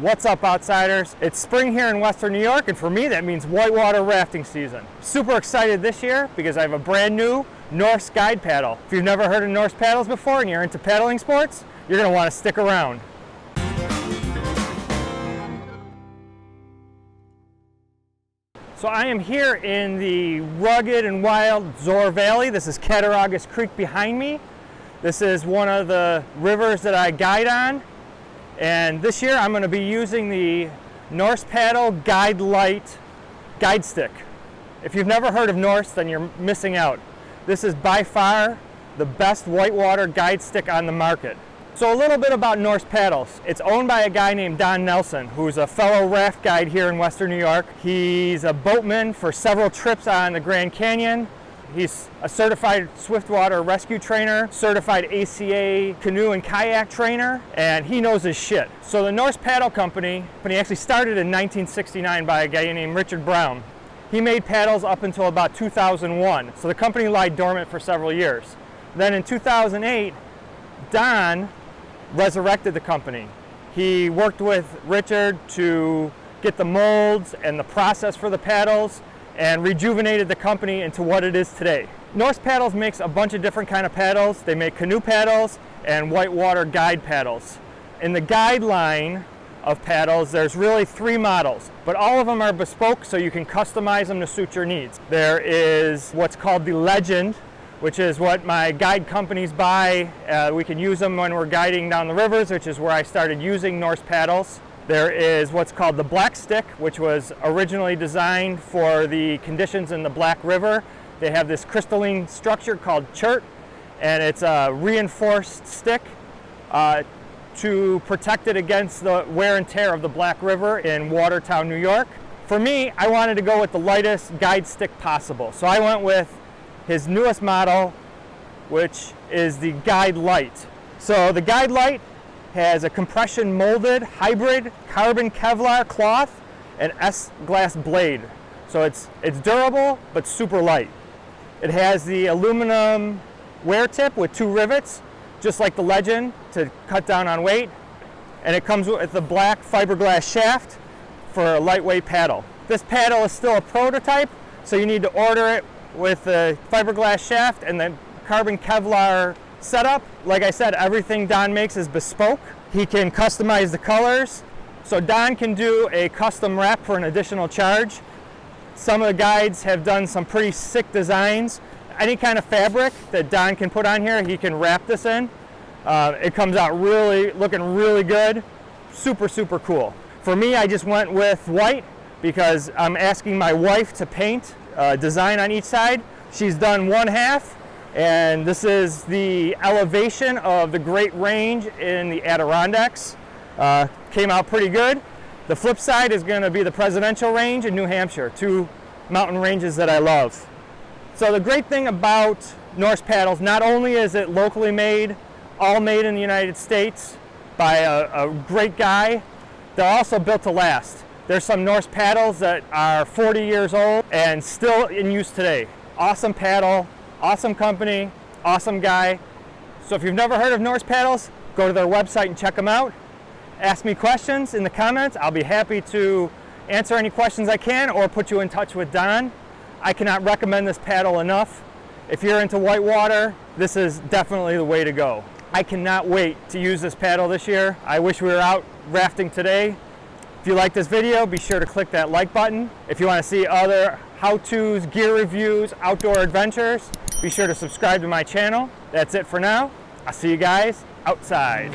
What's up, outsiders? It's spring here in Western New York, and for me that means whitewater rafting season. Super excited this year because I have a brand new Norse guide paddle. If you've never heard of Norse paddles before and you're into paddling sports, you're going to want to stick around. So I am here in the rugged and wild Zor Valley. This is Cattaraugus Creek behind me. This is one of the rivers that I guide on. And this year I'm going to be using the Norse Paddle Guide Lite guide stick. If you've never heard of Norse, then you're missing out. This is by far the best whitewater guide stick on the market. So a little bit about Norse Paddles. It's owned by a guy named Don Nelson, who's a fellow raft guide here in Western New York. He's a boatman for several trips on the Grand Canyon. He's a certified swiftwater rescue trainer, certified ACA canoe and kayak trainer, and he knows his shit. So the Norse Paddle Company actually started in 1969 by a guy named Richard Brown. He made paddles up until about 2001, so the company lied dormant for several years. Then in 2008, Don resurrected the company. He worked with Richard to get the molds and the process for the paddles and rejuvenated the company into what it is today. Norse Paddles makes a bunch of different kind of paddles. They make canoe paddles and whitewater guide paddles. In the guide line of paddles, there's really 3 models, but all of them are bespoke, so you can customize them to suit your needs. There is what's called the Legend, which is what my guide companies buy. We can use them when we're guiding down the rivers, which is where I started using Norse paddles. There is what's called the Black Stick, which was originally designed for the conditions in the Black River. They have this crystalline structure called chert, and it's a reinforced stick to protect it against the wear and tear of the Black River in Watertown, New York. For me, I wanted to go with the lightest guide stick possible, so I went with his newest model, which is the Guide Lite. So the Guide Lite has a compression molded hybrid carbon Kevlar cloth and S-glass blade. So it's durable but super light. It has the aluminum wear tip with 2 rivets, just like the Legend, to cut down on weight. And it comes with the black fiberglass shaft for a lightweight paddle. This paddle is still a prototype, so you need to order it with the fiberglass shaft and the carbon Kevlar setup. Like I said, everything Don makes is bespoke. He can customize the colors. So Don can do a custom wrap for an additional charge. Some of the guides have done some pretty sick designs. Any kind of fabric that Don can put on here, he can wrap this in. It comes out looking really good. Super, super cool. For me, I just went with white because I'm asking my wife to paint design on each side. She's done one half, and this is the elevation of the Great Range in the Adirondacks. Came out pretty good. The flip side is going to be the Presidential Range in New Hampshire, 2 mountain ranges that I love. So the great thing about Norse paddles, not only is it locally made, all made in the United States by a great guy, they're also built to last. There's some Norse paddles that are 40 years old and still in use today. Awesome paddle, awesome company, awesome guy. So if you've never heard of Norse paddles, go to their website and check them out. Ask me questions in the comments. I'll be happy to answer any questions I can or put you in touch with Don. I cannot recommend this paddle enough. If you're into whitewater, this is definitely the way to go. I cannot wait to use this paddle this year. I wish we were out rafting today. If you like this video, be sure to click that like button. If you want to see other how-tos, gear reviews, outdoor adventures, be sure to subscribe to my channel. That's it for now. I'll see you guys outside.